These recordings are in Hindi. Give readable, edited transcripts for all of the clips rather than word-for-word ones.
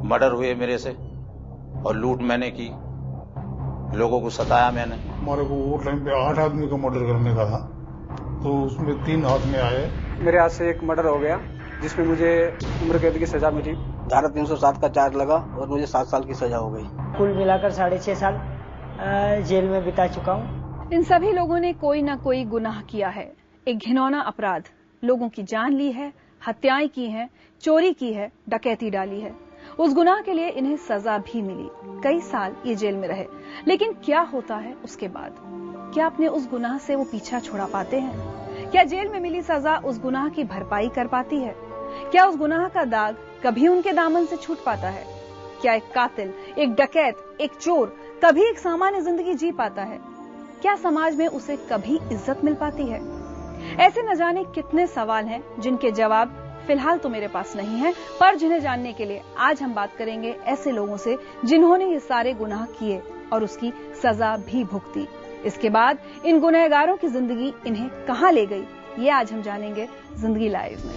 मर्डर हुए मेरे से और लूट मैंने की, लोगों को सताया मैंने। हमारे को वो टाइम पे 8 आदमी का मर्डर करने का था, तो उसमें 3 हाथ में आए। मेरे हाथ से एक मर्डर हो गया जिसमें मुझे उम्र कैद की सजा मिली। धारा 307 का चार्ज लगा और मुझे 7 साल की सजा हो गई। कुल मिलाकर 6.5 साल जेल में बिता चुका हूँ। इन सभी लोगों ने कोई न कोई गुनाह किया है, एक घिनौना अपराध, लोगों की जान ली है, हत्याएं की हैं, चोरी की है, डकैती डाली है। उस गुनाह के लिए इन्हें सजा भी मिली, कई साल ये जेल में रहे। लेकिन क्या होता है उसके बाद? क्या अपने उस गुनाह से वो पीछा छुड़ा पाते हैं? क्या जेल में मिली सजा उस गुनाह की भरपाई कर पाती है? क्या उस गुनाह का दाग कभी उनके दामन से छूट पाता है? क्या एक कातिल, एक डकैत, एक चोर कभी एक सामान्य जिंदगी जी पाता है? क्या समाज में उसे कभी इज्जत मिल पाती है? ऐसे न जाने कितने सवाल हैं जिनके जवाब फिलहाल तो मेरे पास नहीं है, पर जिन्हें जानने के लिए आज हम बात करेंगे ऐसे लोगों से जिन्होंने ये सारे गुनाह किए और उसकी सजा भी भुगती। इसके बाद इन गुनहगारों की जिंदगी इन्हें कहां ले गई, ये आज हम जानेंगे जिंदगी लाइव में।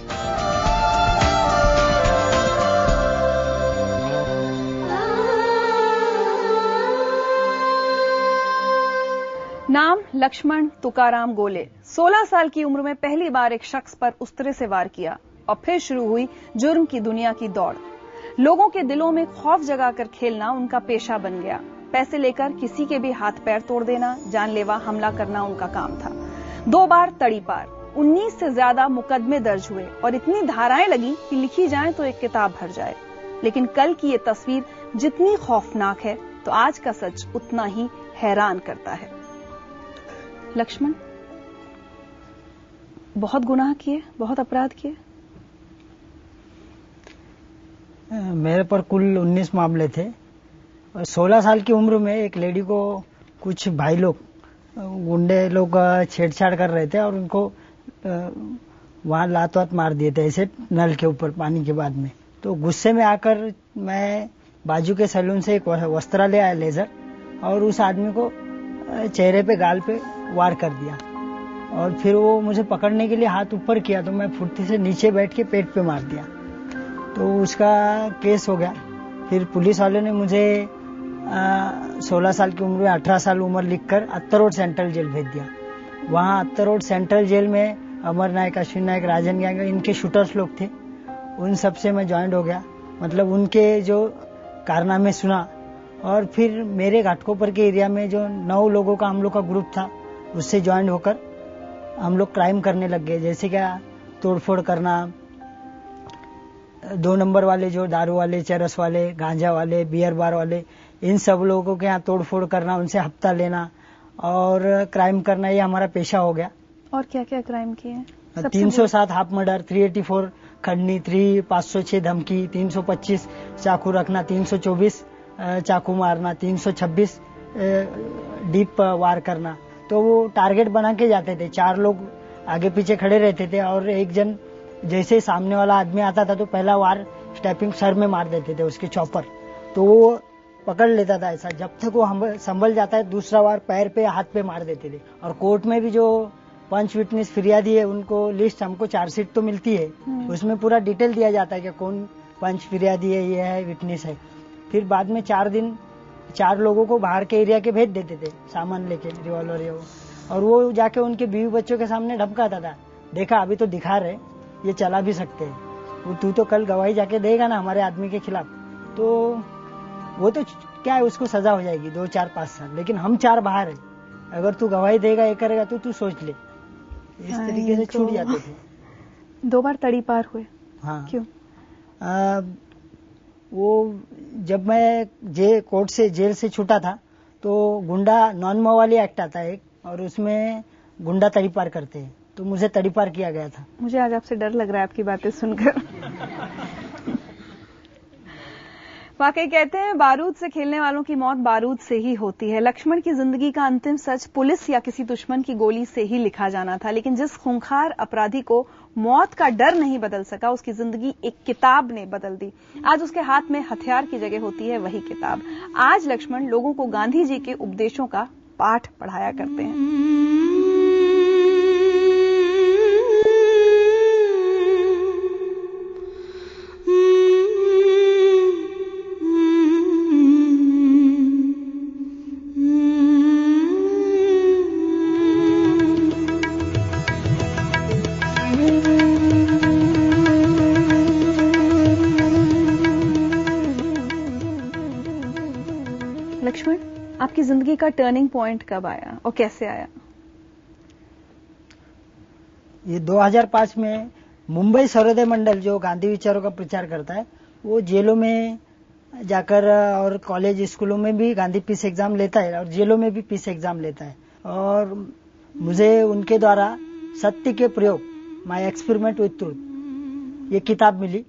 नाम लक्ष्मण तुकाराम गोले। 16 साल की उम्र में पहली बार एक शख्स पर उस्तरे से वार किया और फिर शुरू हुई जुर्म की दुनिया की दौड़। लोगों के दिलों में खौफ जगाकर खेलना उनका पेशा बन गया। पैसे लेकर किसी के भी हाथ पैर तोड़ देना, जानलेवा हमला करना उनका काम था। 2 बार तड़ीपार, 19 से ज्यादा मुकदमे दर्ज हुए और इतनी धाराएं लगी कि लिखी जाए तो एक किताब भर जाए। लेकिन कल की ये तस्वीर जितनी खौफनाक है तो आज का सच उतना ही हैरान करता है। लक्ष्मण, बहुत गुनाह किए, बहुत अपराध किए। मेरे पर कुल 19 मामले थे और 16 साल की उम्र में एक लेडी को कुछ भाई लोग, गुंडे लोग छेड़छाड़ कर रहे थे और उनको वहां लात वात मार दिए थे, ऐसे नल के ऊपर पानी के बाद में। तो गुस्से में आकर मैं बाजू के सैलून से एक वस्त्र ले आया लेजर और उस आदमी को चेहरे पे, गाल पे वार कर दिया और फिर वो मुझे पकड़ने के लिए हाथ ऊपर किया तो मैं फुर्ती से नीचे बैठ के पेट पे मार दिया। तो उसका केस हो गया। फिर पुलिस वाले ने मुझे 16 साल की उम्र में 18 साल उम्र लिखकर अत्तर रोड सेंट्रल जेल भेज दिया। वहाँ अत्तर रोड सेंट्रल जेल में अमर नायक, अश्विन नायक, राजन गैंग, इनके शूटर्स लोग थे, उन सब से मैं ज्वाइंट हो गया। मतलब उनके जो कारनामे सुना और फिर मेरे घाटकोपर के एरिया में जो 9 लोगों का हम लोग का ग्रुप था उससे ज्वाइंट होकर हम लोग क्राइम करने लग गए। जैसे क्या तोड़फोड़ करना, 2 नंबर वाले जो दारू वाले, चरस वाले, गांजा वाले, बियर बार वाले, इन सब लोगों के यहाँ तोड़फोड़ करना, उनसे हफ्ता लेना और क्राइम करना, ये हमारा पेशा हो गया। और क्या क्या क्राइम किए? 307 हाफ मर्डर, 384 खंडनी, 506 धमकी, 325 चाकू रखना, 324 चाकू मारना, 326 डीप वार करना। तो वो टारगेट बना के जाते थे, 4 लोग आगे पीछे खड़े रहते थे और एक जन जैसे सामने वाला आदमी आता था तो पहला वार स्टेपिंग सर में मार देते थे उसके चॉपर, तो वो पकड़ लेता था ऐसा। जब तक वो संभल जाता है दूसरा वार पैर पे, हाथ पे मार देते थे। और कोर्ट में भी जो पंच विटनेस फिरियादी है उनको लिस्ट, हमको चार्जशीट तो मिलती है, उसमें पूरा डिटेल दिया जाता है कि कौन पंच फिरियादी है, ये है, विटनेस है। फिर बाद में 4 दिन 4 लोगों को बाहर के एरिया के भेज देते थे सामान लेके, रिवॉल्वर ये वो, और वो जाके उनके बीवी बच्चों के सामने धमकाता था, देखा अभी तो दिखा रहे, ये चला भी सकते हैं, तू तो कल गवाही जाके देगा ना हमारे आदमी के खिलाफ, तो वो तो क्या है, उसको सजा हो जाएगी 2, 4, 5 साल। लेकिन हम 4 बाहर है, अगर तू गवाही देगा, ये करेगा तो तू सोच ले। इस तरीके से छूट जाते थे। 2 बार तड़ीपार हुए। हाँ। क्यों? वो जब मैं कोर्ट से, जेल से छूटा था तो गुंडा नॉन मवाली एक्ट आता है और उसमें गुंडा तड़ीपार करते हैं, तो मुझे तड़ीपार किया गया था। मुझे आज आपसे डर लग रहा है आपकी बातें सुनकर। वाकई कहते हैं बारूद से खेलने वालों की मौत बारूद से ही होती है। लक्ष्मण की जिंदगी का अंतिम सच पुलिस या किसी दुश्मन की गोली से ही लिखा जाना था, लेकिन जिस खूंखार अपराधी को मौत का डर नहीं बदल सका, उसकी जिंदगी एक किताब ने बदल दी। आज उसके हाथ में हथियार की जगह होती है वही किताब। आज लक्ष्मण लोगों को गांधी जी के उपदेशों का पाठ पढ़ाया करते हैं। जिंदगी का टर्निंग पॉइंट कब आया और कैसे आया? ये 2005 में मुंबई सर्वोदय मंडल जो गांधी विचारों का प्रचार करता है, वो जेलों में जाकर और कॉलेज स्कूलों में भी गांधी पीस एग्जाम लेता है और जेलों में भी पीस एग्जाम लेता है। और मुझे उनके द्वारा सत्य के प्रयोग, माय एक्सपेरिमेंट विथ ट्रूथ, ये किताब मिली।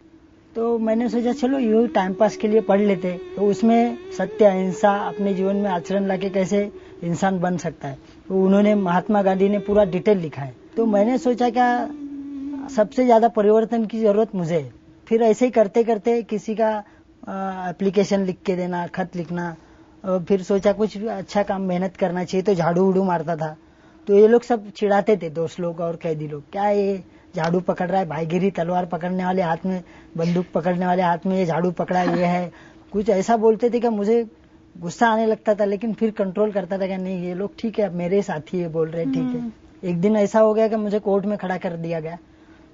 तो मैंने सोचा चलो ये टाइम पास के लिए पढ़ लेते। तो उसमें सत्य, अहिंसा अपने जीवन में आचरण लाके कैसे इंसान बन सकता है, तो उन्होंने, महात्मा गांधी ने पूरा डिटेल लिखा है। तो मैंने सोचा क्या सबसे ज्यादा परिवर्तन की जरूरत मुझे है। फिर ऐसे ही करते करते किसी का एप्लीकेशन लिख के देना, खत लिखना, और फिर सोचा कुछ अच्छा काम मेहनत करना चाहिए, तो झाड़ू उड़ू मारता था। तो ये लोग सब चिढ़ाते थे, दोस्त लोग और कैदी लोग, क्या ये झाड़ू पकड़ रहा है, भाईगिरी, तलवार पकड़ने वाले हाथ में, बंदूक पकड़ने वाले हाथ में ये झाड़ू पकड़ा, ये है, कुछ ऐसा बोलते थे कि मुझे गुस्सा आने लगता था। लेकिन फिर कंट्रोल करता था कि नहीं, ये लोग ठीक है, अब मेरे साथी ये बोल रहे, ठीक है। एक दिन ऐसा हो गया कि मुझे कोर्ट में खड़ा कर दिया गया।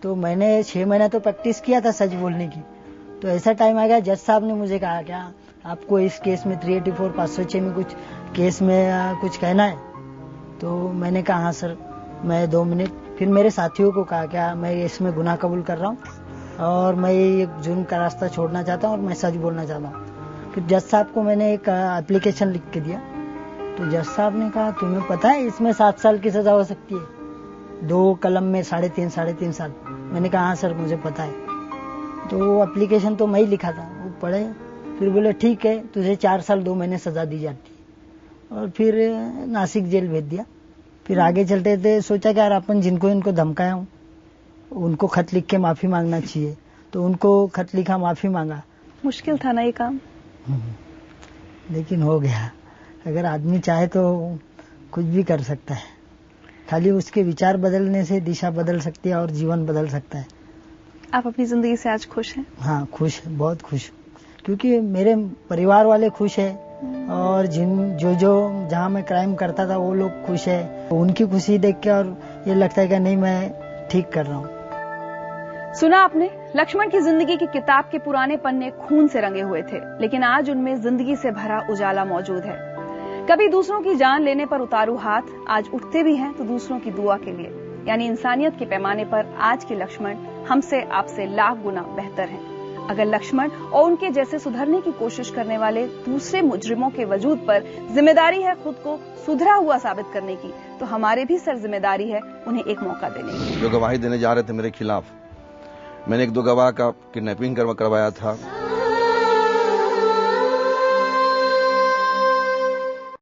तो मैंने 6 महीना तो प्रैक्टिस किया था सच बोलने की। तो ऐसा टाइम आ गया, जज साहब ने मुझे कहा क्या आपको इस केस में 384, 506 में कुछ केस में कुछ कहना है? तो मैंने कहा हाँ सर, मैं 2 मिनट। फिर मेरे साथियों को कहा क्या मैं इसमें गुनाह कबूल कर रहा हूँ और मैं ये जुर्म का रास्ता छोड़ना चाहता हूँ और मैं सच बोलना चाहता हूँ। फिर जज साहब को मैंने एक एप्लीकेशन लिख के दिया। तो जज साहब ने कहा तुम्हें पता है इसमें 7 साल की सजा हो सकती है, 2 कलम में 3.5 साल। मैंने कहा हाँ सर मुझे पता है। तो वो एप्लीकेशन तो मैं ही लिखा था, वो पढ़े, फिर बोले ठीक है तुझे 4 साल 2 महीने सजा दी जाती है, और फिर नासिक जेल भेज दिया। फिर आगे चलते थे, सोचा कि यार अपन जिनको इनको धमकाया हूँ उनको खत लिख के माफी मांगना चाहिए। तो उनको खत लिखा, माफी मांगा। मुश्किल था ना ये काम? लेकिन हो गया। अगर आदमी चाहे तो कुछ भी कर सकता है, खाली उसके विचार बदलने से दिशा बदल सकती है और जीवन बदल सकता है। आप अपनी जिंदगी से आज खुश हैं? हाँ खुश, बहुत खुश, क्योंकि मेरे परिवार वाले खुश है और जो जहाँ मैं क्राइम करता था वो लोग खुश है। उनकी खुशी देख के और ये लगता है कि नहीं मैं ठीक कर रहा हूँ। सुना आपने, लक्ष्मण की जिंदगी की किताब के पुराने पन्ने खून से रंगे हुए थे, लेकिन आज उनमें जिंदगी से भरा उजाला मौजूद है। कभी दूसरों की जान लेने पर उतारू हाथ, आज उठते भी हैं तो दूसरों की दुआ के लिए। यानी इंसानियत के पैमाने पर आज के लक्ष्मण हमसे आपसे लाख गुना बेहतर हैं। अगर लक्ष्मण और उनके जैसे सुधरने की कोशिश करने वाले दूसरे मुजरिमों के वजूद पर जिम्मेदारी है खुद को सुधरा हुआ साबित करने की, तो हमारे भी सर जिम्मेदारी है उन्हें एक मौका देने की। जो गवाही देने जा रहे थे मेरे खिलाफ, मैंने 1-2 गवाह का किडनैपिंग करवाया था,